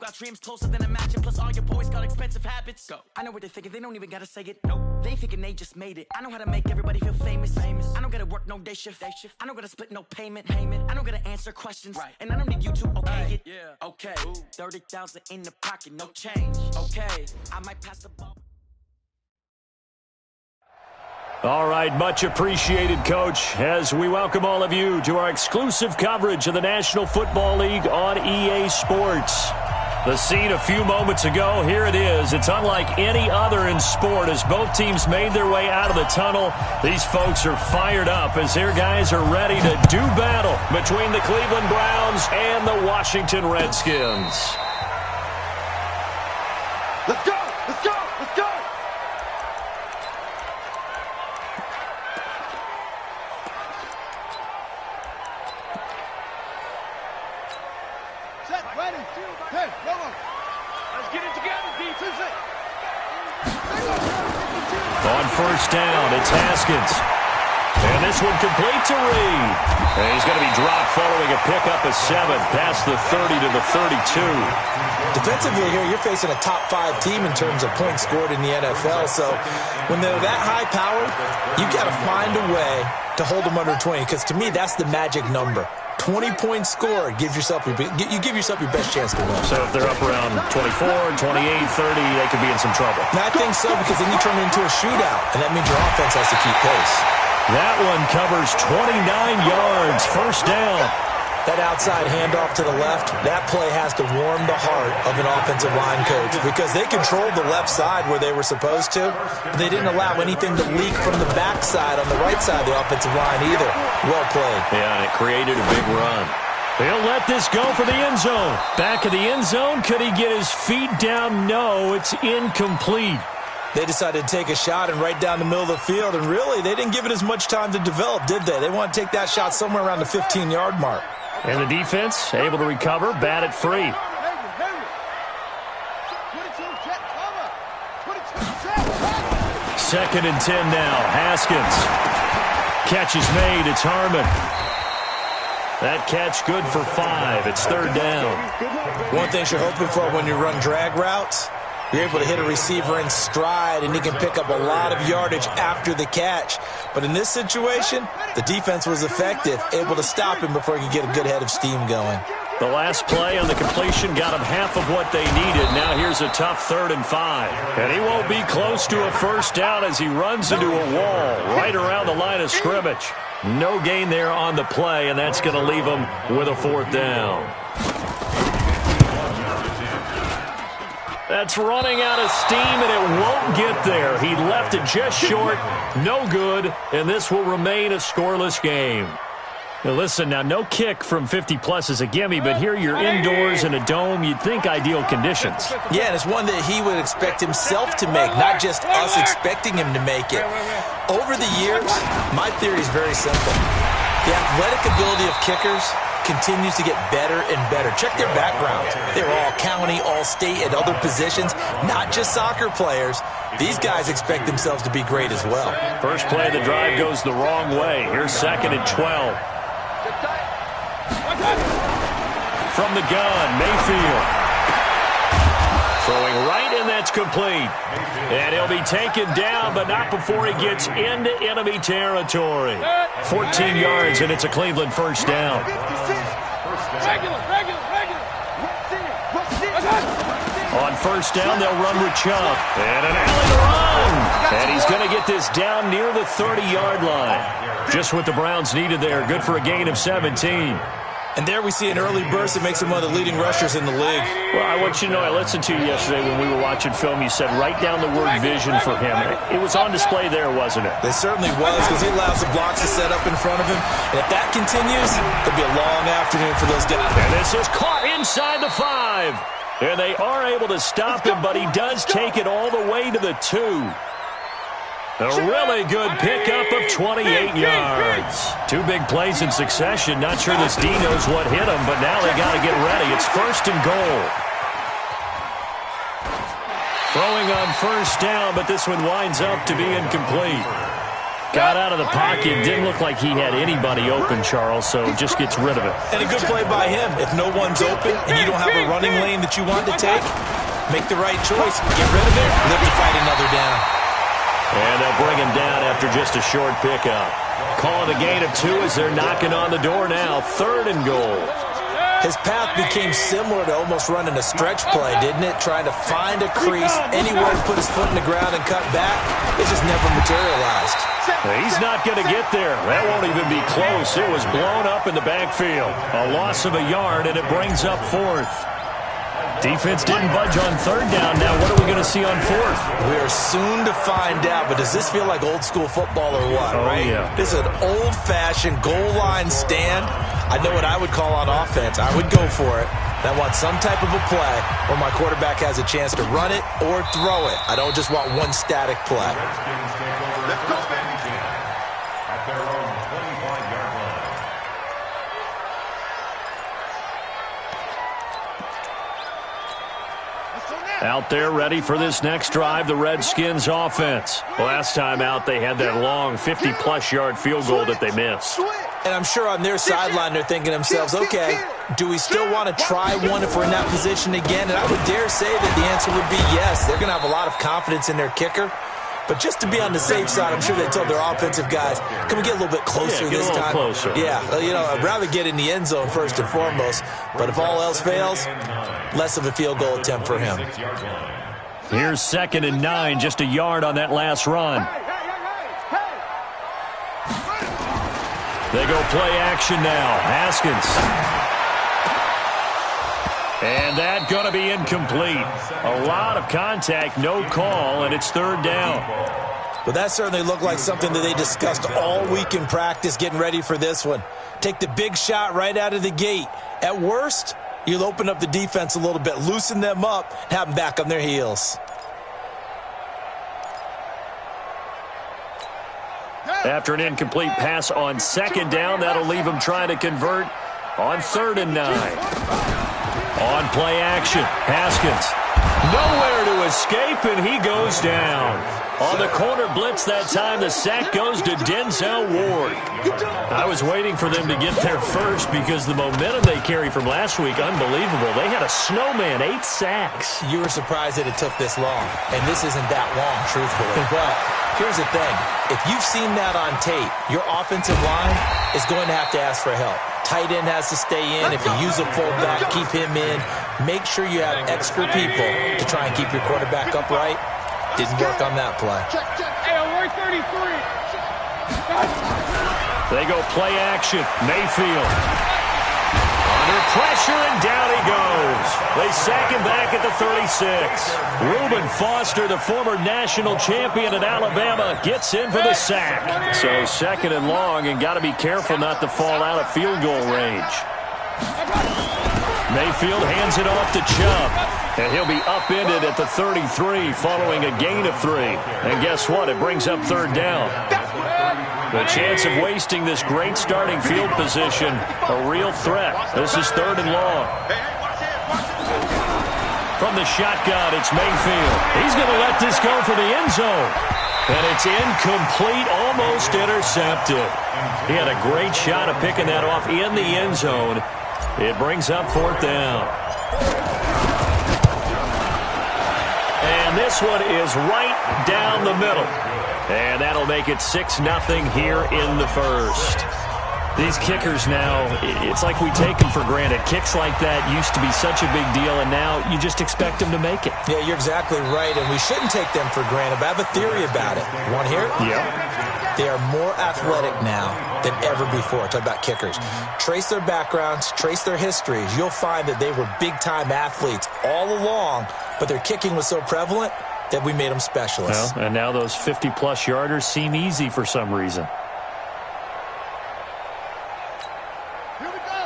got dreams closer than imagine. Plus all your boys got expensive habits. Go. I know what they're thinking, they don't even gotta say it. Nope. They thinking they just made it. I know how to make everybody feel famous. I don't gotta work no day shift. I don't gotta split no payment. I don't gotta answer questions. Right. And I don't need you to okay it. Yeah. Okay. 30,000 in the pocket, no change. Okay. I might pass the ball. All right, much appreciated, Coach, as we welcome all of you to our exclusive coverage of the National Football League on EA Sports. The scene a few moments ago, here it is. It's unlike any other in sport as both teams made their way out of the tunnel. These folks are fired up as their guys are ready to do battle between the Cleveland Browns and the Washington Redskins. Let's go! Let's go! Let's go! Set, ready, hey, go on. Let's get it together, defense. On first down, it's Haskins. And this one complete to Reed. And he's going to be dropped following a pickup of 7 past the 30 to the 32. Defensively here, you're facing a top 5 team in terms of points scored in the NFL. So when they're that high powered, you've got to find a way to hold them under 20. Because to me, that's the magic number. 20 points scored gives yourself you give yourself your best chance to win. So if they're up around 24, 28, 30, they could be in some trouble. And I think so, because then you turn it into a shootout, and that means your offense has to keep pace. That one covers 29 yards, first down. That outside handoff to the left, that play has to warm the heart of an offensive line coach because they controlled the left side where they were supposed to, but they didn't allow anything to leak from the backside on the right side of the offensive line either. Well played. Yeah, and it created a big run. He'll let this go for the end zone. Back of the end zone, could he get his feet down? No, it's incomplete. They decided to take a shot and right down the middle of the field, and really, they didn't give it as much time to develop, did they? They want to take that shot somewhere around the 15-yard mark. And the defense able to recover, bat it free. Second and 10 now. Haskins. Catch is made. It's Harmon. That catch good for 5. It's third down. One thing you're hoping for when you run drag routes, you're able to hit a receiver in stride, and he can pick up a lot of yardage after the catch. But in this situation, the defense was effective, able to stop him before he could get a good head of steam going. The last play on the completion got him half of what they needed. Now here's a tough 3rd and 5. And he won't be close to a first down as he runs into a wall right around the line of scrimmage. No gain there on the play, and that's going to leave him with a 4th down. That's running out of steam, and it won't get there. He left it just short, no good, and this will remain a scoreless game. Now listen, now no kick from 50-plus is a gimme, but here you're indoors in a dome. You'd think ideal conditions. Yeah, and it's one that he would expect himself to make, not just us expecting him to make it. Over the years, my theory is very simple. The athletic ability of kickers continues to get better and better. Check their backgrounds. They were all county, all state, at other positions, not just soccer players. These guys expect themselves to be great as well. First play of the drive goes the wrong way. Here's 2nd and 12. From the gun, Mayfield. Throwing right, and that's complete. And he'll be taken down, but not before he gets into enemy territory. 14 yards, and it's a Cleveland first down. On first down, they'll run with Chubb. And an alley to run. And he's going to get this down near the 30-yard line. Just what the Browns needed there. Good for a gain of 17. And there we see an early burst that makes him one of the leading rushers in the league. Well, I want you to know, I listened to you yesterday when we were watching film. You said write down the word vision for him. It was on display there, wasn't it? It certainly was, because he allows the blocks to set up in front of him. And if that continues, it'll be a long afternoon for those guys. And this is caught inside the 5. And they are able to stop him, but he does take it all the way to the 2. A really good pickup of 28 yards. 2 big plays in succession. Not sure this D knows what hit him, but now they got to get ready. It's 1st and goal. Throwing on first down, but this one winds up to be incomplete. Got out of the pocket. Didn't look like he had anybody open, Charles, so just gets rid of it. And a good play by him. If no one's open and you don't have a running lane that you want to take, make the right choice. Get rid of it. Live to fight another down. And they'll bring him down after just a short pickup. Calling a gain of 2 as they're knocking on the door now. 3rd and goal. His path became similar to almost running a stretch play, didn't it? Trying to find a crease, anywhere to put his foot in the ground and cut back. It just never materialized. He's not going to get there. That won't even be close. It was blown up in the backfield. A loss of a yard, and it brings up 4th. Defense didn't budge on 3rd down. Now what are we going to see on 4th? We are soon to find out, but does this feel like old school football or what? Oh, right? Yeah. This is an old-fashioned goal line stand. I know what I would call on offense. I would go for it. I want some type of a play where my quarterback has a chance to run it or throw it. I don't just want one static play. Out there ready for this next drive, the Redskins offense. Last time out, they had that long 50-plus yard field goal that they missed. And I'm sure on their sideline they're thinking to themselves, okay, do we still want to try one if we're in that position again? And I would dare say that the answer would be yes. They're going to have a lot of confidence in their kicker. But just to be on the safe side, I'm sure they told their offensive guys, can we get a little bit closer this time? Closer. Yeah, I'd rather get in the end zone first and foremost. But if all else fails, less of a field goal attempt for him. Here's 2nd and 9, just a yard on that last run. They go play action now. Haskins. And that going to be incomplete. A lot of contact, no call, and it's 3rd down. But that certainly looked like something that they discussed all week in practice getting ready for this one. Take the big shot right out of the gate. At worst, you'll open up the defense a little bit, loosen them up, and have them back on their heels. After an incomplete pass on 2nd down, that'll leave them trying to convert on 3rd and 9. On play action, Haskins. Nowhere to escape, and he goes down. On the corner blitz that time, the sack goes to Denzel Ward. I was waiting for them to get there first because the momentum they carry from last week, unbelievable. They had a snowman, 8 sacks. You were surprised that it took this long, and this isn't that long, truthfully. But here's the thing. If you've seen that on tape, your offensive line is going to have to ask for help. Tight end has to stay in. If you use a fullback, keep him in. Make sure you have extra people to try and keep your quarterback upright. Didn't work on that play. Hey, we're 33. They go play action. Mayfield. Under pressure, and down he goes. They sack him back at the 36. Reuben Foster, the former national champion at Alabama, gets in for the sack. So 2nd and long, and got to be careful not to fall out of field goal range. Mayfield hands it off to Chubb, and he'll be upended at the 33 following a gain of 3. And guess what? It brings up 3rd down. The chance of wasting this great starting field position, a real threat. This is 3rd and long. From the shotgun, it's Mayfield. He's going to let this go for the end zone. And it's incomplete, almost intercepted. He had a great shot of picking that off in the end zone. It brings up 4th down. And this one is right down the middle. And that'll make it 6-0 here in the first. These kickers now, it's like we take them for granted. Kicks like that used to be such a big deal, and now you just expect them to make it. Yeah, you're exactly right, and we shouldn't take them for granted. But I have a theory about it. You want to hear it? Yeah. They are more athletic now than ever before. Talk about kickers. Trace their backgrounds, trace their histories. You'll find that they were big-time athletes all along, but their kicking was so prevalent that we made them specialists. Well, and now those 50-plus yarders seem easy for some reason.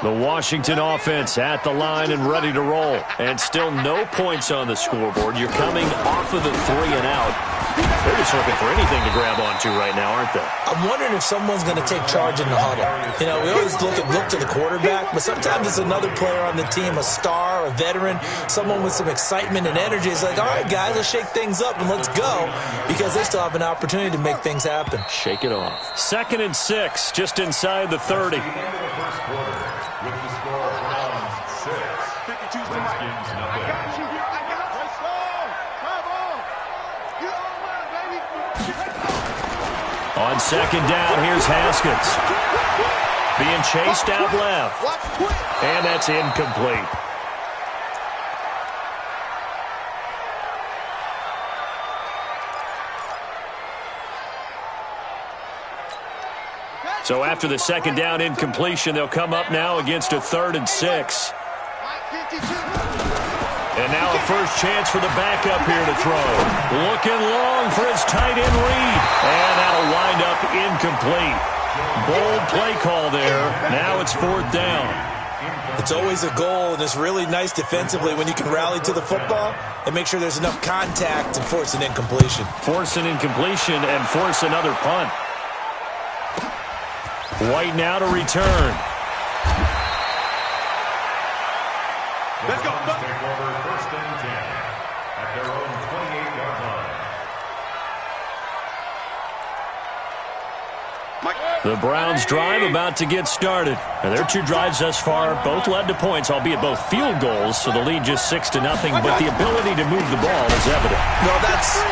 The Washington offense at the line and ready to roll. And still no points on the scoreboard. You're coming off of the 3 and out. They're just looking for anything to grab onto right now, aren't they? I'm wondering if someone's going to take charge in the huddle. You know, we always look to the quarterback, but sometimes it's another player on the team, a star, a veteran, someone with some excitement and energy. It's like, all right, guys, let's shake things up and let's go, because they still have an opportunity to make things happen. Shake it off. 2nd and 6, just inside the 30. On 2nd down, here's Haskins. Being chased out left. And that's incomplete. So after the 2nd down incompletion, they'll come up now against a 3rd and 6. And now a first chance for the backup here to throw. Looking long for his tight end read. And that'll wind up incomplete. Bold play call there. Now it's 4th down. It's always a goal, and it's really nice defensively when you can rally to the football and make sure there's enough contact to force an incompletion. Force an incompletion and force another punt. White now to return. Let's go. Take over 1st and 10 at their own 28-yard line. The Browns drive about to get started. And their 2 drives thus far both led to points, albeit both field goals, so the lead just 6-0, but the ability to move the ball is evident. Well, that's,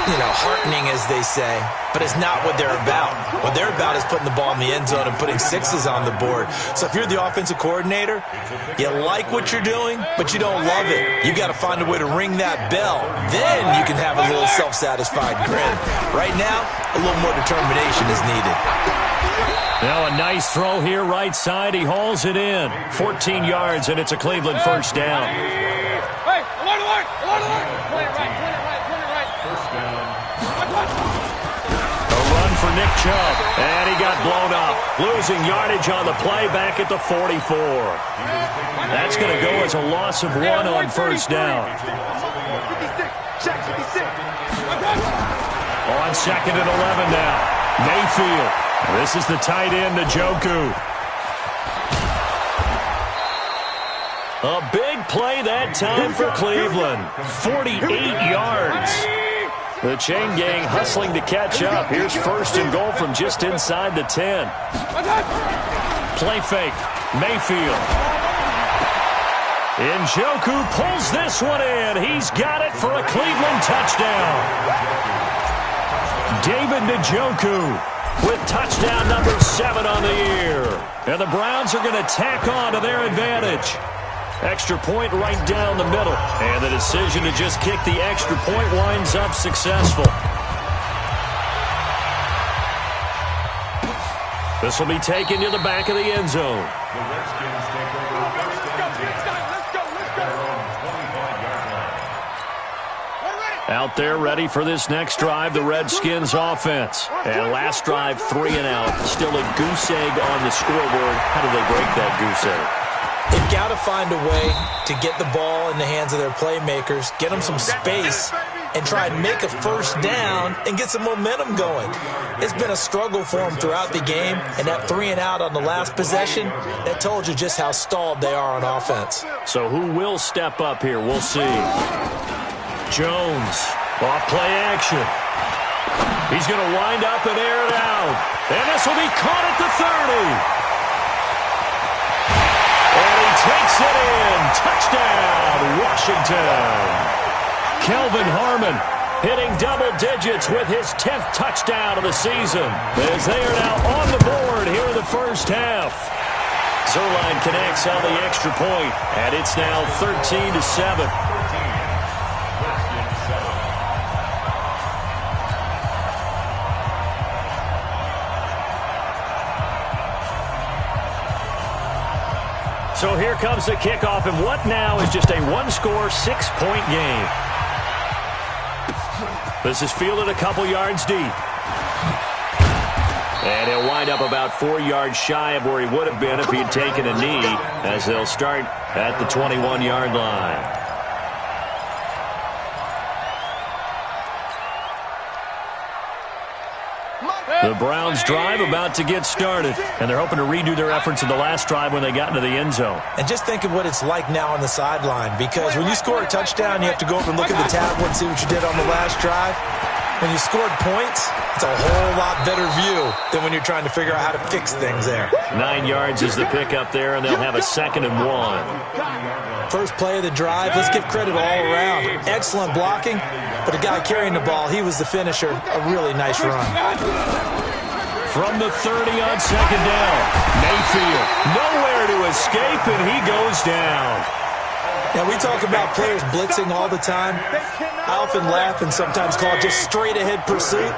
heartening, as they say, but it's not what they're about. What they're about is putting the ball in the end zone and putting 6s on the board. So if you're the offensive coordinator, you like what you're doing, but you don't love it. You got to find a way to ring that bell. Then you can have a little self-satisfied grin. Right now, a little more determination is needed. Now a nice throw here right side. He hauls it in. 14 yards, and it's a Cleveland first down. Hey, alert! Play it right. First down. A run for Nick Chubb, and he got blown up. Losing yardage on the play back at the 44. That's going to go as a loss of 1 on first down. 56. On 2nd and 11 now. Mayfield. This is the tight end, Njoku. A big play that time for Cleveland. 48 yards. The chain gang hustling to catch up. Here's 1st and goal from just inside the 10. Play fake. Mayfield. Njoku pulls this one in. He's got it for a Cleveland touchdown. David Njoku with touchdown number 7 on the year. And the Browns are going to tack on to their advantage. Extra point right down the middle. And the decision to just kick the extra point winds up successful. This will be taken to the back of the end zone. The Redskins take over 1st and 10 at their own 25-yard line. Out there ready for this next drive, the Redskins offense. And last drive, 3 and out. Still a goose egg on the scoreboard. How do they break that goose egg? They've got to find a way to get the ball in the hands of their playmakers, get them some space, and try and make a first down and get some momentum going. It's been a struggle for them throughout the game, and that 3 and out on the last possession, that told you just how stalled they are on offense. So who will step up here? We'll see. Jones, off play action. He's going to wind up and air it out. And this will be caught at the 30. And he takes it in. Touchdown, Washington. Kelvin Harmon hitting double digits with his 10th touchdown of the season. As they are now on the board here in the first half. Zerline connects on the extra point, and it's now 13-7. So here comes the kickoff, and what now is just a one-score, 6-point game. This is fielded a couple yards deep. And he'll wind up about 4 yards shy of where he would have been if he had taken a knee, as they'll start at the 21-yard line. The Browns drive about to get started, and they're hoping to redo their efforts in the last drive when they got into the end zone. And just think of what it's like now on the sideline, because when you score a touchdown, you have to go over and look at the tablet and see what you did on the last drive. When you scored points, it's a whole lot better view than when you're trying to figure out how to fix things there. 9 yards is the pickup there, and they'll have a 2nd and 1. First play of the drive, let's give credit all around. Excellent blocking, but the guy carrying the ball, he was the finisher. A really nice run. From the 30 on 2nd down, Mayfield nowhere to escape, and he goes down. Now, we talk about players blitzing all the time. I often laugh and sometimes call it just straight-ahead pursuit.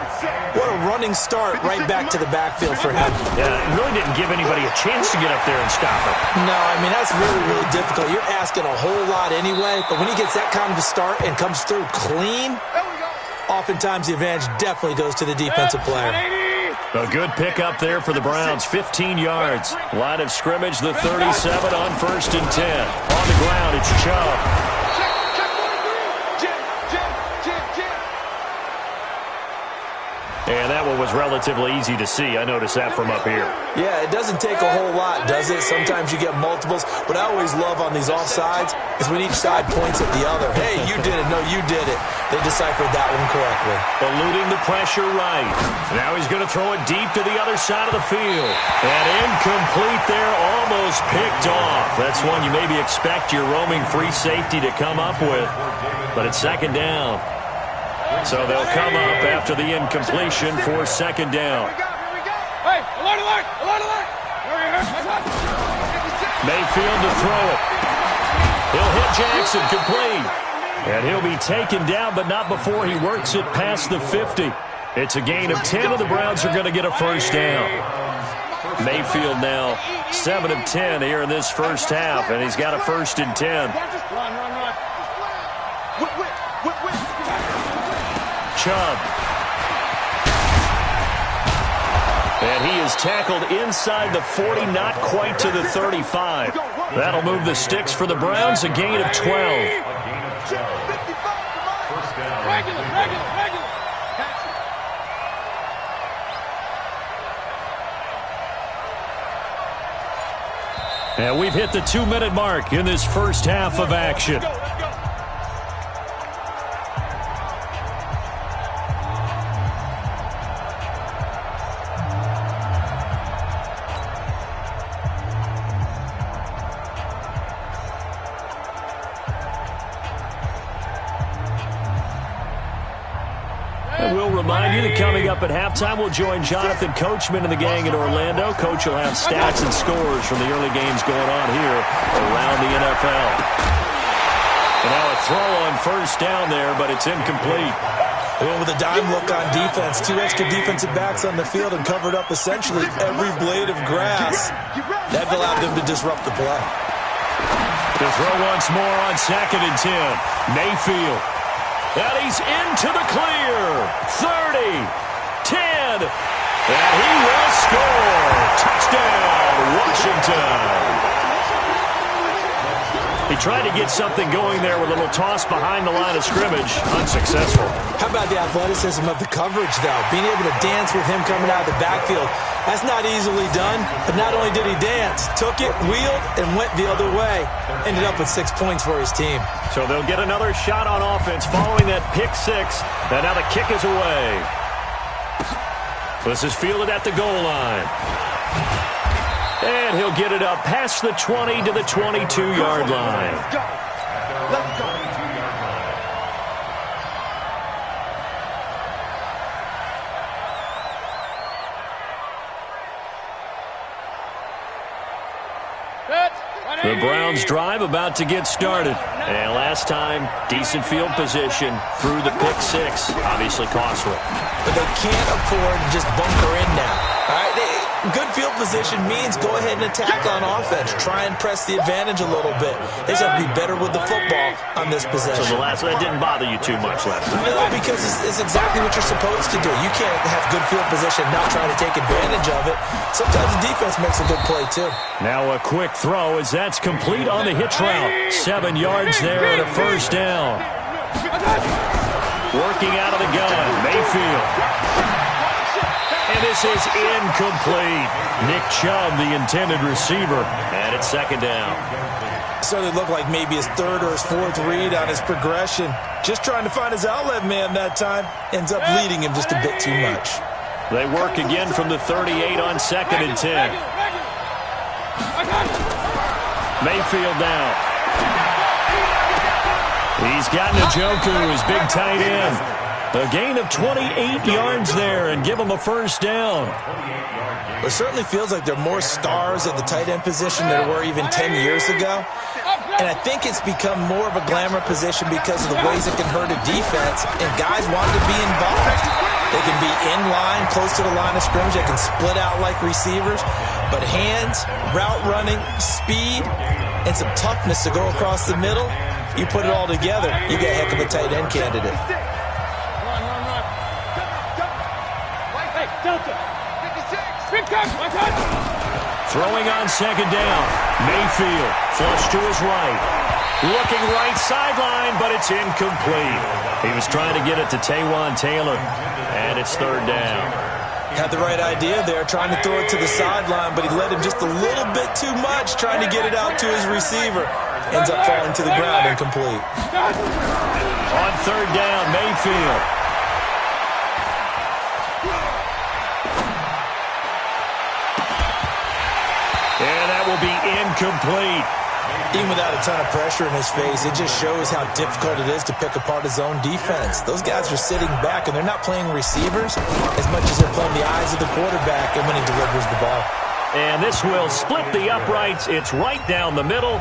What a running start right back to the backfield for him. Yeah, it really didn't give anybody a chance to get up there and stop him. No, I mean, that's really, really difficult. You're asking a whole lot anyway, but when he gets that kind of a start and comes through clean, oftentimes the advantage definitely goes to the defensive player. A good pickup there for the Browns, 15 yards. Line of scrimmage, the 37 on 1st and 10. On the ground, it's Chubb. And that one was relatively easy to see. I noticed that from up here. Yeah, it doesn't take a whole lot, does it? Sometimes you get multiples. What I always love on these offsides is when each side points at the other. Hey, you did it. No, you did it. They deciphered that one correctly. Eluding the pressure right. Now he's going to throw it deep to the other side of the field. And incomplete there, almost picked off. That's one you maybe expect your roaming free safety to come up with. But it's 2nd down. So they'll come up after the incompletion for 2nd down. Hey, alert! Mayfield to throw it. He'll hit Jackson complete. And he'll be taken down, but not before he works it past the 50. It's a gain of 10, and the Browns are going to get a 1st down. Mayfield now 7 of 10 here in this first half, and he's got a 1st and 10. Chubb. And he is tackled inside the 40, not quite to the 35. That'll move the sticks for the Browns, a gain of 12. And we've hit the 2-minute mark in this first half of action. We'll remind you that coming up at halftime, we'll join Jonathan Coachman and the gang in Orlando. Coach will have stats and scores from the early games going on here around the NFL. And now a throw on 1st down there, but it's incomplete. They went with a dime look on defense. 2 extra defensive backs on the field and covered up essentially every blade of grass. That allowed them to disrupt the play. To throw once more on 2nd and 10. Mayfield. And he's into the clear. 30, 10, and he will score. Touchdown, Washington. He tried to get something going there with a little toss behind the line of scrimmage. Unsuccessful. How about the athleticism of the coverage, though? Being able to dance with him coming out of the backfield. That's not easily done. But not only did he dance, took it, wheeled, and went the other way. Ended up with 6 points for his team. So they'll get another shot on offense following that pick 6. And now the kick is away. This is fielded at the goal line. And he'll get it up past the 20 to the 22-yard line. Let's go. The Browns drive about to get started. And last time, decent field position through the pick 6. Obviously costly. But they can't afford to just bunker in now. All right, Good field position means go ahead and attack on offense. Try and press the advantage a little bit. They just have to be better with the football on this possession. So that didn't bother you too much last time? No, because it's exactly what you're supposed to do. You can't have good field position and not try to take advantage of it. Sometimes the defense makes a good play, too. Now a quick throw as that's complete on the hitch route. 7 yards there and a first down. Working out of the gun, Mayfield. And this is incomplete. Nick Chubb, the intended receiver, and it's second down. So it looked like maybe his third or his fourth read on his progression. Just trying to find his outlet man that time. Ends up leading him just a bit too much. They work again from the 38 on 2nd and 10. Mayfield now. He's got Njoku, his big tight end. A gain of 28 yards there and give him a first down. It certainly feels like there are more stars at the tight end position than there were even 10 years ago. And I think it's become more of a glamour position because of the ways it can hurt a defense, and guys want to be involved. They can be in line, close to the line of scrimmage. They can split out like receivers. But hands, route running, speed, and some toughness to go across the middle, you put it all together, you get a heck of a tight end candidate. Throwing on second down. Mayfield, flush to his right. Looking right sideline, but it's incomplete. He was trying to get it to Taywan Taylor, and it's third down. Had the right idea there, trying to throw it to the sideline, but he led him just a little bit too much, trying to get it out to his receiver. Ends up falling to the ground, incomplete. On third down, Mayfield. And that will be incomplete. Even without a ton of pressure in his face, it just shows how difficult it is to pick apart his own defense. Those guys are sitting back, and they're not playing receivers as much as they're playing the eyes of the quarterback and when he delivers the ball. And this will split the uprights. It's right down the middle.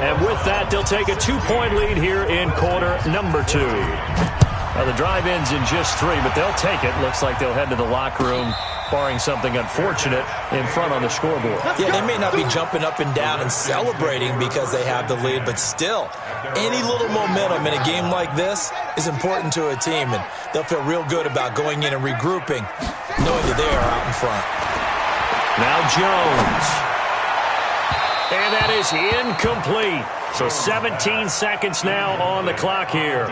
And with that, they'll take a 2-point lead here in quarter number 2. Now, the drive ends in just 3, but they'll take it. Looks like they'll head to the locker room, barring something unfortunate in front on the scoreboard. Yeah, they may not be jumping up and down and celebrating because they have the lead, but still, any little momentum in a game like this is important to a team, and they'll feel real good about going in and regrouping, knowing that they are out in front. Now Jones. And that is incomplete. So 17 seconds now on the clock here.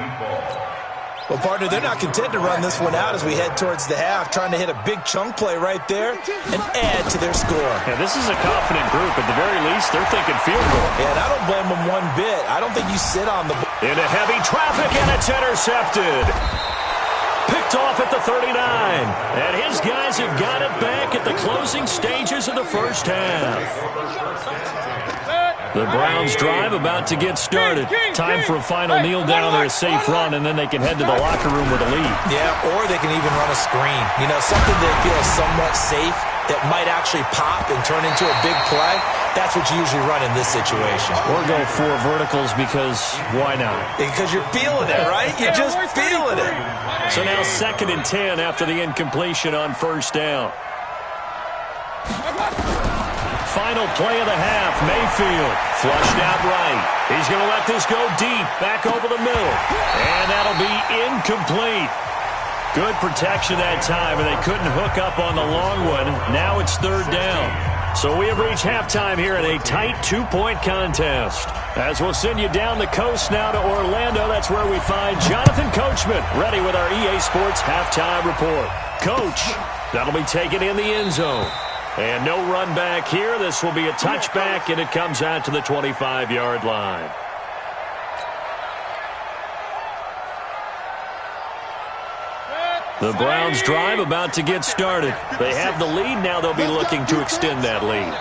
Well, partner, they're not content to run this one out as we head towards the half, trying to hit a big chunk play right there and add to their score. Yeah, this is a confident group. At the very least, they're thinking field goal. Yeah, and I don't blame them one bit. I don't think you sit on the ball. Into heavy traffic, and it's intercepted. Picked off at the 39. And his guys have got it back at the closing stages of the first half. The Browns drive about to get started. Time for a final kneel down or a safe run, and then they can head to the locker room with a lead. Yeah, or they can even run a screen. You know, something they feel somewhat safe that might actually pop and turn into a big play. That's what you usually run in this situation. Or go 4 verticals because why not? Because you're feeling it, right? You're just feeling it. So now 2nd and 10 after the incompletion on first down. Final play of the half, Mayfield flushed out right. He's going to let this go deep, back over the middle. And that'll be incomplete. Good protection that time, and they couldn't hook up on the long one. Now it's third down. So we have reached halftime here in a tight 2-point contest. As we'll send you down the coast now to Orlando, that's where we find Jonathan Coachman, ready with our EA Sports halftime report. Coach, that'll be taken in the end zone. And no run back here. This will be a touchback, and it comes out to the 25-yard line. The Browns drive about to get started. They have the lead. Now they'll be looking to extend that lead.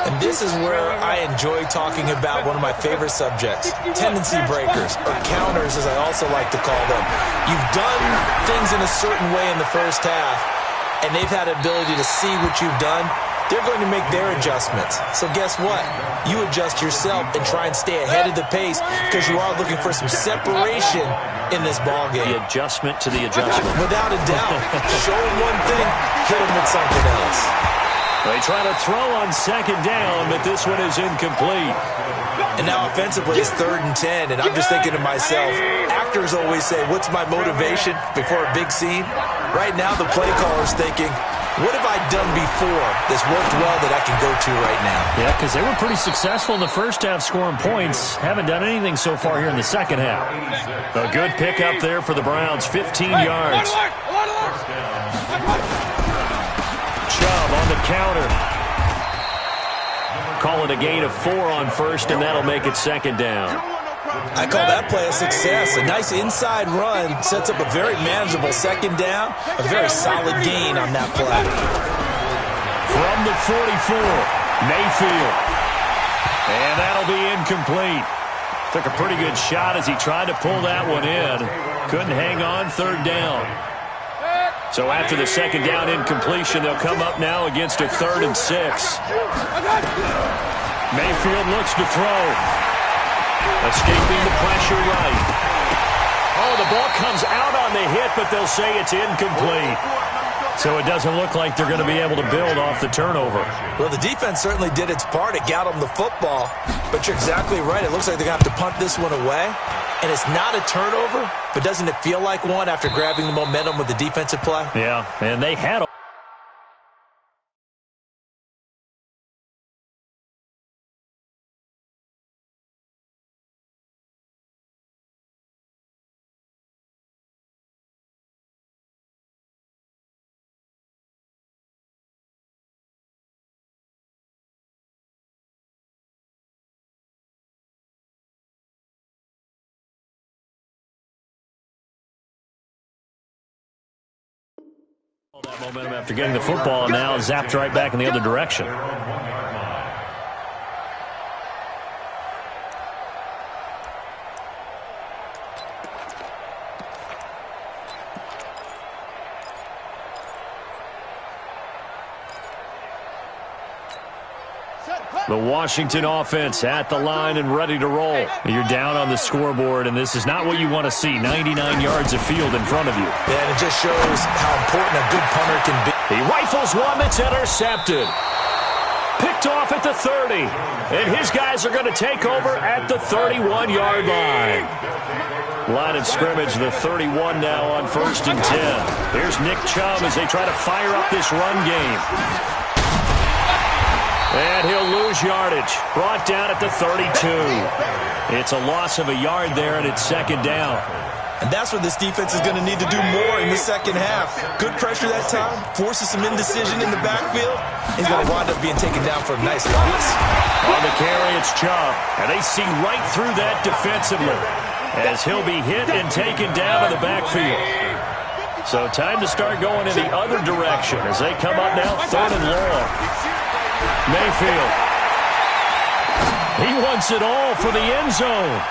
And this is where I enjoy talking about one of my favorite subjects, tendency breakers, or counters as I also like to call them. You've done things in a certain way in the first half, and they've had the ability to see what you've done. They're going to make their adjustments. So guess what? You adjust yourself and try and stay ahead of the pace because you are looking for some separation in this ballgame. The adjustment to the adjustment. Without a doubt. Show them one thing, hit them with something else. They try to throw on second down, but this one is incomplete. And now offensively, it's 3rd and 10, and I'm just thinking to myself, actors always say, what's my motivation before a big scene? Right now, the play caller's thinking, what have I done before that's worked well that I can go to right now? Yeah, because they were pretty successful in the first half scoring points. Haven't done anything so far here in the second half. A good pickup there for the Browns, 15 yards. Chubb on the counter. Call it a gain of 4 on first, and that'll make it second down. I call that play a success. A nice inside run sets up a very manageable second down. A very solid gain on that play. From the 44, Mayfield. And that'll be incomplete. Took a pretty good shot as he tried to pull that one in. Couldn't hang on, 3rd down. So after the second down incompletion, they'll come up now against a 3rd and 6. Mayfield looks to throw. Escaping the pressure right. Oh, the ball comes out on the hit, but they'll say it's incomplete. So it doesn't look like they're going to be able to build off the turnover. Well, the defense certainly did its part. It got them the football. But you're exactly right. It looks like they're going to have to punt this one away. And it's not a turnover, but doesn't it feel like one after grabbing the momentum with the defensive play? Yeah, and they had a that momentum after getting the football, and now zapped right back in the other direction. The Washington offense at the line and ready to roll. You're down on the scoreboard, and this is not what you want to see. 99 yards of field in front of you. Yeah, and it just shows how important a good punter can be. He rifles one that's intercepted. Picked off at the 30. And his guys are going to take over at the 31-yard line. Line of scrimmage, the 31 now on 1st and 10. Here's Nick Chubb as they try to fire up this run game. And he'll lose yardage. Brought down at the 32. It's a loss of a yard there, and it's second down. And that's what this defense is going to need to do more in the second half. Good pressure that time. Forces some indecision in the backfield. He's going to wind up being taken down for a nice loss. On the carry, it's Chubb. And they see right through that defensively as he'll be hit and taken down in the backfield. So time to start going in the other direction as they come up now 3rd and long. Mayfield. He wants it all for the end zone.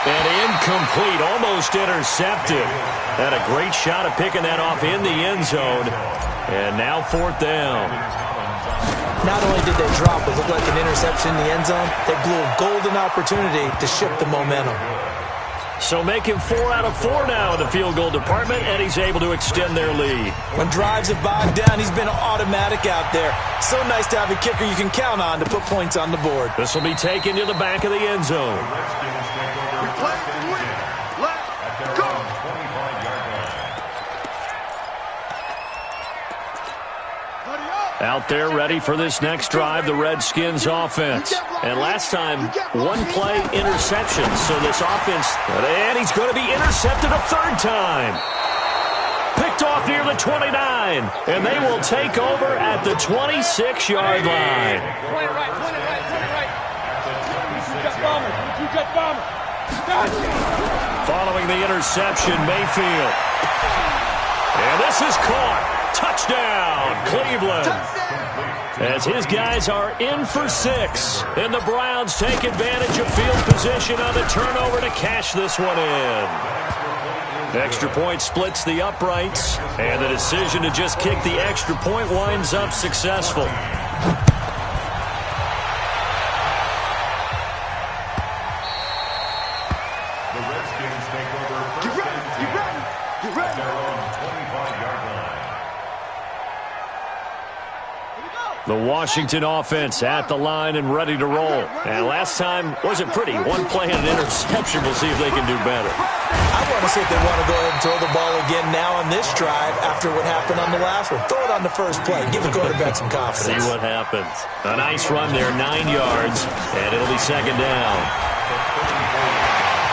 And incomplete, almost intercepted. Had a great shot of picking that off in the end zone. And now 4th down. Not only did they drop what looked like an interception in the end zone, they blew a golden opportunity to shift the momentum. So making 4 out of 4 now in the field goal department, and he's able to extend their lead. When drives have bogged down, he's been automatic out there. So nice to have a kicker you can count on to put points on the board. This will be taken to the back of the end zone. Out there ready for this next drive, the Redskins offense. And last time, 1 play interception. So this offense, and he's going to be intercepted a 3rd time. Picked off near the 29, and they will take over at the 26-yard line. Following the interception, Mayfield. And this is caught. Touchdown, Cleveland. As his guys are in for 6. And the Browns take advantage of field position on the turnover to cash this one in. Extra point splits the uprights. And the decision to just kick the extra point winds up successful. The Redskins take over first and 10 at their own 25-yard line. The Washington offense at the line and ready to roll. And last time wasn't pretty. One play and an interception. We'll see if they can do better. I want to see if they want to go ahead and throw the ball again now on this drive after what happened on the last one. Throw it on the first play. Give the quarterback some confidence. See what happens. A nice run there, 9 yards, and it'll be second down.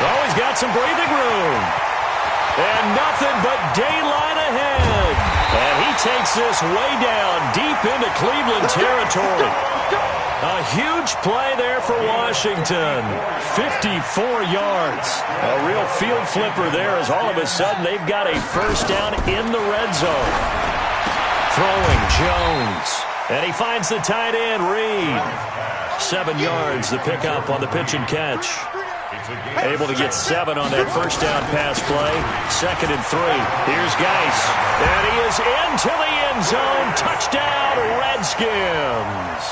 Oh, he's got some breathing room. And nothing but daylight ahead. And he takes this way down deep into Cleveland territory. A huge play there for Washington. 54 yards. A real field flipper there as all of a sudden they've got a first down in the red zone. Throwing Jones. And he finds the tight end, Reed. 7 yards, the pickup on the pitch and catch. Able to get 7 on that first down pass play. 2nd and 3. Here's Geis. And he is into the end zone. Touchdown, Redskins.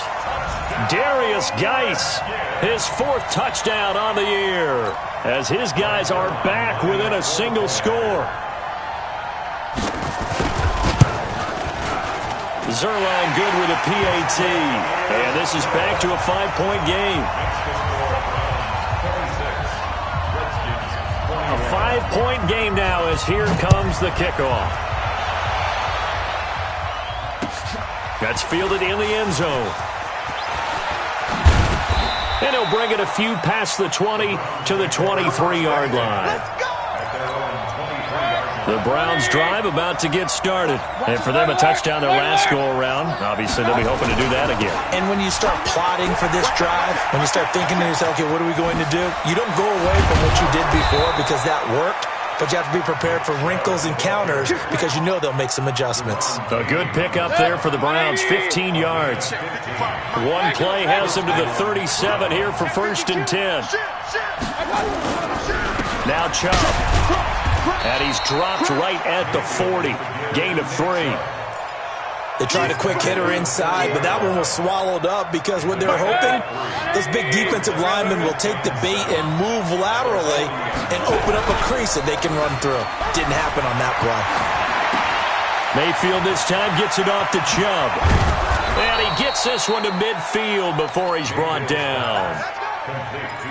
Darius Geis, his 4th touchdown on the year, as his guys are back within a single score. Zerline good with a PAT. And this is back to a 5-point game. A 5-point game now as here comes the kickoff. That's fielded in the end zone. And he'll bring it a few past the 20 to the 23-yard line. The Browns drive about to get started. And for them, a touchdown their last go-around. Obviously, they'll be hoping to do that again. And when you start plotting for this drive, when you start thinking to yourself, okay, what are we going to do? You don't go away from what you did before because that worked. But you have to be prepared for wrinkles and counters because you know they'll make some adjustments. A good pickup there for the Browns, 15 yards. One play has them to the 37 here for 1st and 10. Now Chubb. And he's dropped right at the 40. Gain of 3. They tried a quick hitter inside, but that one was swallowed up because what they're hoping, those big defensive linemen will take the bait and move laterally and open up a crease that they can run through. Didn't happen on that play. Mayfield this time gets it off to Chubb. And he gets this one to midfield before he's brought down.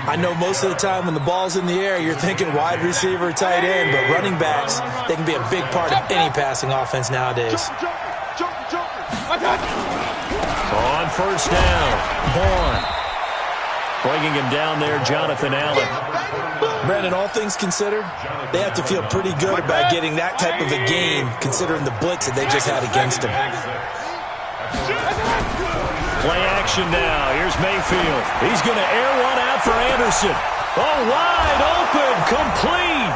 I know most of the time when the ball's in the air, you're thinking wide receiver, tight end, but running backs, they can be a big part of any passing offense nowadays. On first down, Vaughn. Bringing him down there, Jonathan Allen. Brandon, all things considered, they have to feel pretty good about getting that type of a game considering the blitz that they just had against them. Play action now. Here's Mayfield. He's going to air one out for Anderson. Oh, wide open, complete.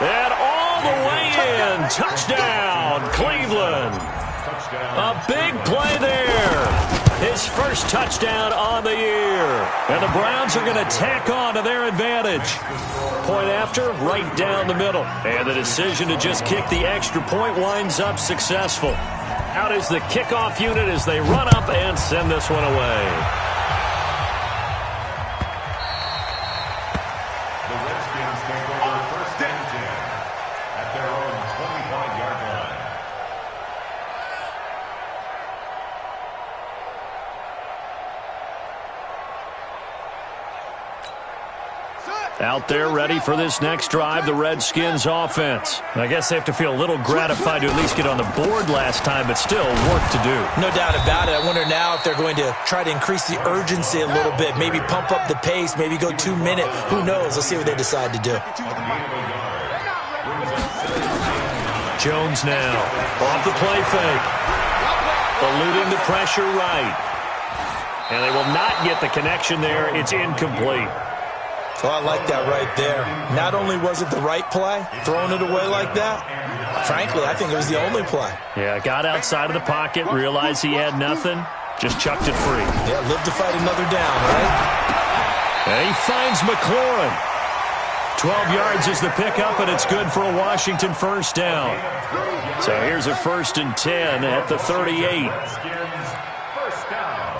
And all the way in. Touchdown, Cleveland. A big play there. His first touchdown on the year. And the Browns are going to tack on to their advantage. Point after, right down the middle. And the decision to just kick the extra point winds up successful. Out is the kickoff unit as they run up and send this one away. The Redskins take over 1st and 10 at their own 25-yard line. Out there ready for this next drive, the Redskins offense. I guess they have to feel a little gratified to at least get on the board last time, but still work to do. No doubt about it. I wonder now if they're going to try to increase the urgency a little bit, maybe pump up the pace, maybe go 2-minute. Who knows? Let's see what they decide to do. Jones now, off the play fake. Eluding the pressure right. And they will not get the connection there. It's incomplete. So I like that right there. Not only was it the right play, throwing it away like that, frankly, I think it was the only play. Yeah, got outside of the pocket, realized he had nothing, just chucked it free. Yeah, live to fight another down, right? And he finds McLaurin. 12 yards is the pickup, and it's good for a Washington first down. So here's a 1st and 10 at the 38. First down.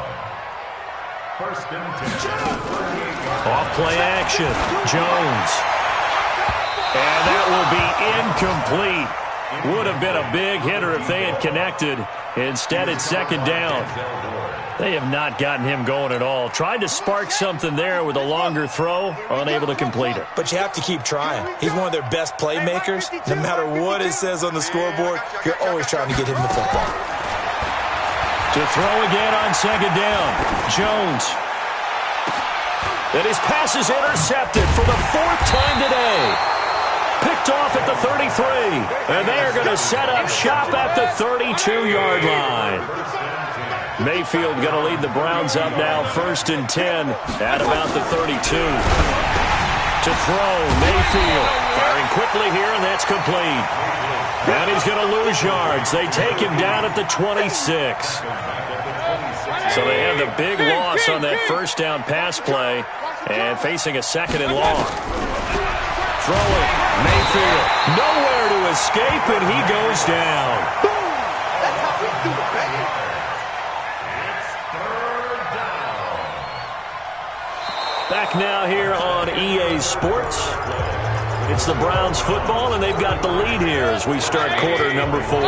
1st and 10. Off play action, Jones. And that will be incomplete. Would have been a big hitter if they had connected. Instead, it's 2nd down. They have not gotten him going at all. Tried to spark something there with a longer throw, unable to complete it. But you have to keep trying. He's one of their best playmakers. No matter what it says on the scoreboard, you're always trying to get him the football. To throw again on second down. Jones. And his pass is intercepted for the 4th time today. Picked off at the 33. And they are going to set up shop at the 32-yard line. Mayfield going to lead the Browns up now, 1st and 10 at about the 32. To throw, Mayfield firing quickly here, and that's complete. And he's going to lose yards. They take him down at the 26. So they have the big loss on that first down pass play and facing a 2nd and long. Throwing, Mayfield, nowhere to escape, and he goes down. That's how we do it, baby. Back now here on EA Sports. It's the Browns football, and they've got the lead here as we start quarter number 4.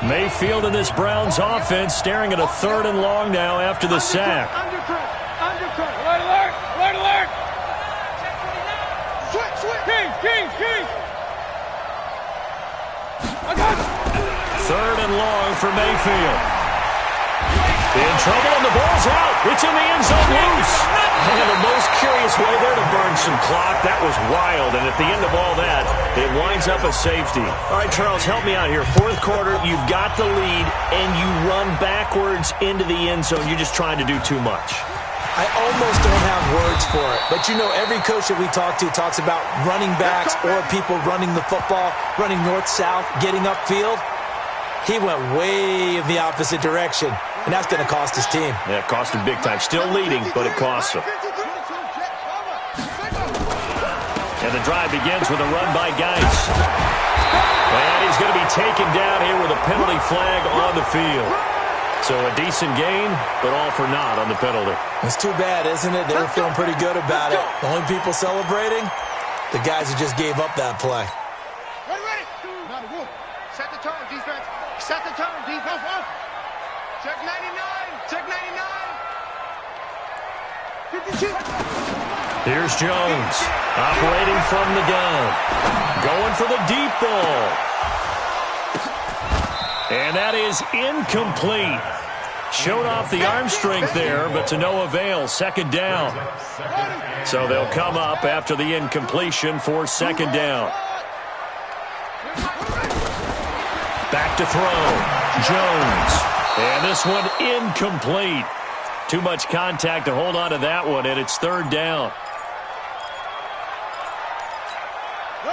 Mayfield and this Browns offense staring at a 3rd and long now after the sack. Undercut. Alert, alert. Alert, alert. Switch. Kings. I got it. 3rd and long for Mayfield. In trouble, and the ball's out. It's in the end zone loose. And the most curious way there to burn some clock. That was wild. And at the end of all that, it winds up a safety. All right, Charles, help me out here. 4th quarter, you've got the lead, and you run backwards into the end zone. You're just trying to do too much. I almost don't have words for it. But, you know, every coach that we talk to talks about running backs or people running the football, running north-south, getting upfield. He went way in the opposite direction, and that's going to cost his team. Yeah, it cost him big time. Still leading, but it costs him. And the drive begins with a run by Geis. And he's going to be taken down here with a penalty flag on the field. So a decent gain, but all for naught on the penalty. It's too bad, isn't it? They were feeling pretty good about it. The only people celebrating, the guys who just gave up that play. Ready. Set the tone, defense. Set the tone, defense. Check 99. Check 99. 52. Here's Jones, operating from the gun. Going for the deep ball. And that is incomplete. Showed off the arm strength there, but to no avail. 2nd down. So they'll come up after the incompletion for 2nd down. Back to throw. Jones. And this one incomplete. Too much contact to hold on to that one, and it's 3rd down.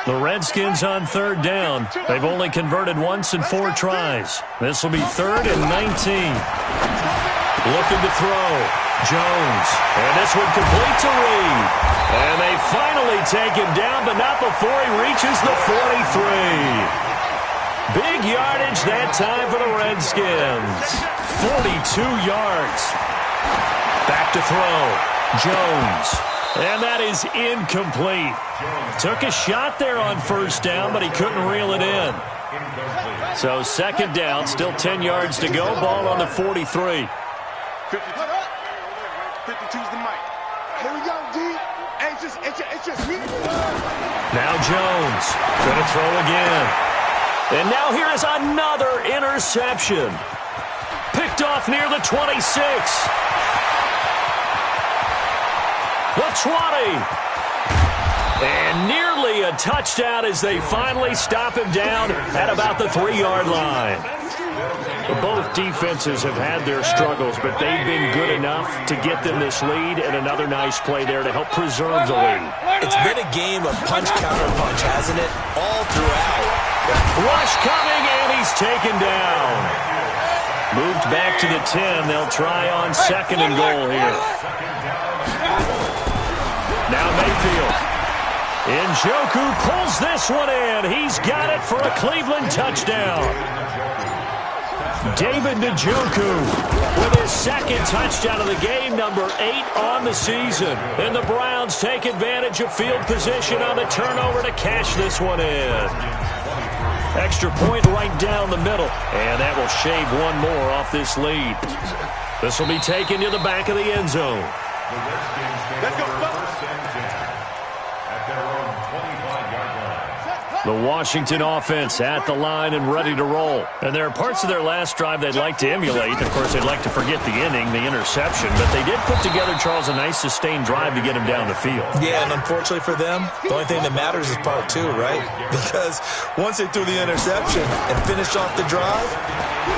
The Redskins on 3rd down. They've only converted once in 4 tries. This will be 3rd and 19. Looking to throw. Jones. And this one complete to Reed. And they finally take him down, but not before he reaches the 43. Big yardage that time for the Redskins. 42 yards. Back to throw. Jones. And that is incomplete. Took a shot there on 1st down, but he couldn't reel it in. So 2nd down, still 10 yards to go. Ball on the 43. 52's the mic. Here we go, D. Hey, it's just me. Now Jones. Gonna throw again. And now here is another interception. Picked off near the 26. The 20. And nearly a touchdown as they finally stop him down at about the 3-yard line. Both defenses have had their struggles, but they've been good enough to get them this lead, and another nice play there to help preserve the lead. It's been a game of punch-counter-punch, hasn't it? All throughout. Rush coming, and he's taken down. Moved back to the 10. They'll try on 2nd and goal here. Now Mayfield. Njoku pulls this one in. He's got it for a Cleveland touchdown. David Njoku with his 2nd touchdown of the game, number 8 on the season. And the Browns take advantage of field position on the turnover to cash this one in. Extra extra point right down the middle. And that will shave one more off this lead. This will be taken to the back of the end zone. The Redskins stand for first and 10 at their own 25-yard line. The Washington offense at the line and ready to roll. And there are parts of their last drive they'd like to emulate. Of course, they'd like to forget the inning, the interception. But they did put together, Charles, a nice sustained drive to get him down the field. Yeah, and unfortunately for them, the only thing that matters is part two, right? Because once they threw the interception and finished off the drive,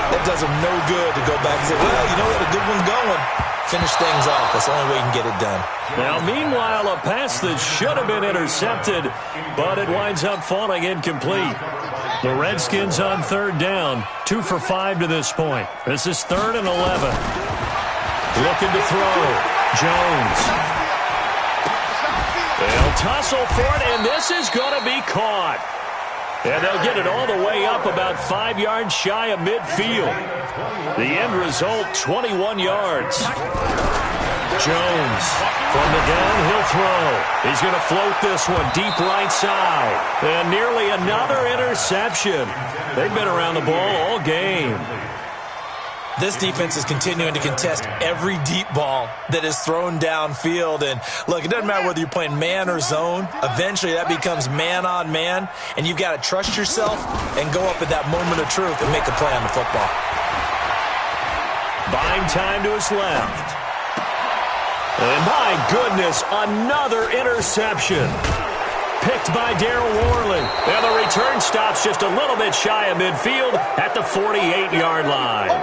that does them no good to go back and say, well, you know what, a good one going. Finish things off. That's the only way you can get it done. Now, meanwhile, a pass that should have been intercepted, but it winds up falling incomplete. The Redskins on third down, 2 for 5 to this point. This is 3rd and 11. Looking to throw. Jones. They'll tussle for it, and this is going to be caught. And they'll get it all the way up about 5 yards shy of midfield. The end result, 21 yards. Jones from the downhill throw. He's going to float this one deep right side. And nearly another interception. They've been around the ball all game. This defense is continuing to contest every deep ball that is thrown downfield. And, look, it doesn't matter whether you're playing man or zone. Eventually, that becomes man on man. And you've got to trust yourself and go up at that moment of truth and make a play on the football. Buying time to his left. And, my goodness, another interception. Picked by Darryl Worley. And the return stops just a little bit shy of midfield at the 48-yard line.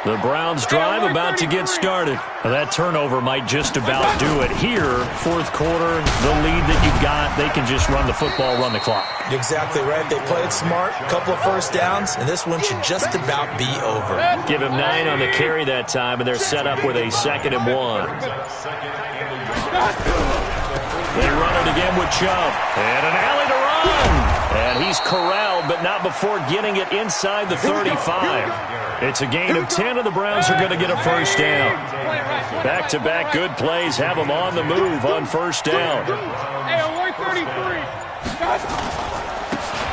The Browns drive about to get started. Now, that turnover might just about do it here. Fourth quarter, the lead that you've got, they can just run the football, run the clock. Exactly right. They played smart, a couple of first downs, and this one should just about be over. Give him 9 on the carry that time, and they're set up with a 2nd and 1. They run it again with Chubb. And an alley to run. And he's corralled, but not before getting it inside the 35. It's a gain of 10, and the Browns are going to get a first down. Back-to-back good plays have them on the move on first down.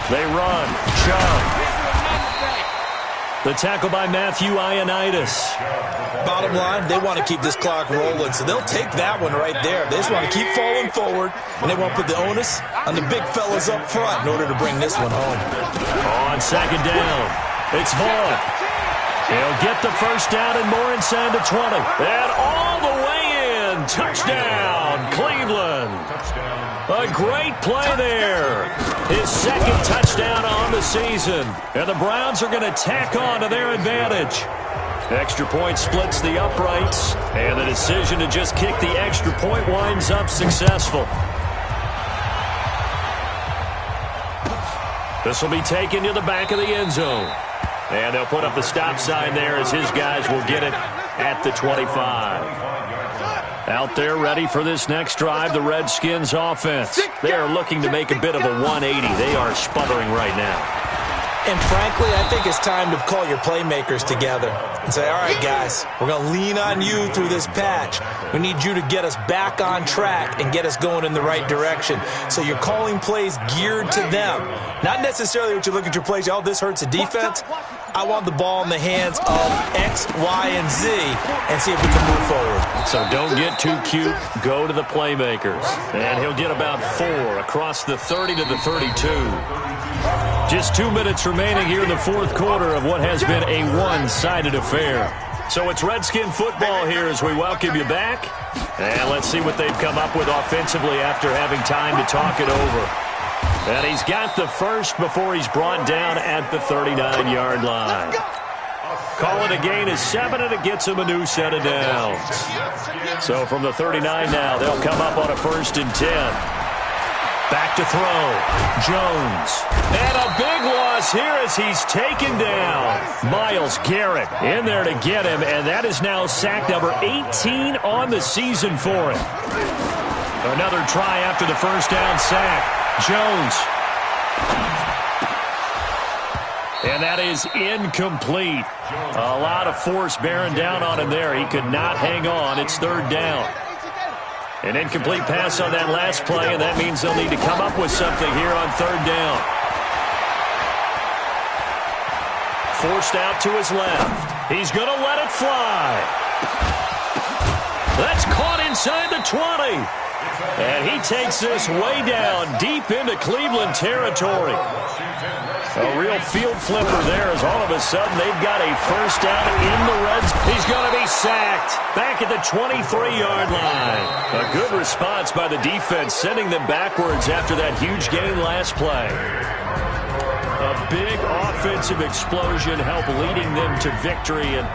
They run. Chubb. The tackle by Matthew Ioannidis. Bottom line, they want to keep this clock rolling, so they'll take that one right there. They just want to keep falling forward, and they want to put the onus on the big fellas up front in order to bring this one home. On 2nd down, it's Vaughn. He'll get the first down and more inside the 20. And all the way in. Touchdown, Cleveland. A great play there. His 2nd touchdown on the season. And the Browns are going to tack on to their advantage. Extra point splits the uprights. And the decision to just kick the extra point winds up successful. This will be taken to the back of the end zone. And they'll put up the stop sign there as his guys will get it at the 25. Out there ready for this next drive, the Redskins offense. They are looking to make a bit of a 180. They are sputtering right now. And frankly, I think it's time to call your playmakers together and say, all right, guys, we're going to lean on you through this patch. We need you to get us back on track and get us going in the right direction. So you're calling plays geared to them. Not necessarily what you look at your plays, oh, this hurts the defense. I want the ball in the hands of X, Y, and Z and see if we can move forward. So don't get too cute. Go to the playmakers. And he'll get about 4 across the 30 to the 32. Just 2 minutes remaining here in the fourth quarter of what has been a one-sided affair. So it's Redskin football here as we welcome you back. And let's see what they've come up with offensively after having time to talk it over. And he's got the first before he's brought down at the 39-yard line. Call it a gain of 7, and it gets him a new set of downs. So from the 39 now, they'll come up on a 1st and 10. Back to throw. Jones. And a big loss here as he's taken down. Myles Garrett in there to get him, and that is now sack number 18 on the season for him. Another try after the first down sack. Jones. And that is incomplete. A lot of force bearing down on him there. He could not hang on. It's 3rd down. An incomplete pass on that last play, and that means they'll need to come up with something here on 3rd down. forced out to his left. He's going to let it fly. That's caught inside the 20. And he takes this way down deep into Cleveland territory. A real field flipper there as all of a sudden they've got a first down in the Reds. He's going to be sacked back at the 23-yard line. A good response by the defense, sending them backwards after that huge gain last play. A big offensive explosion helped leading them to victory, and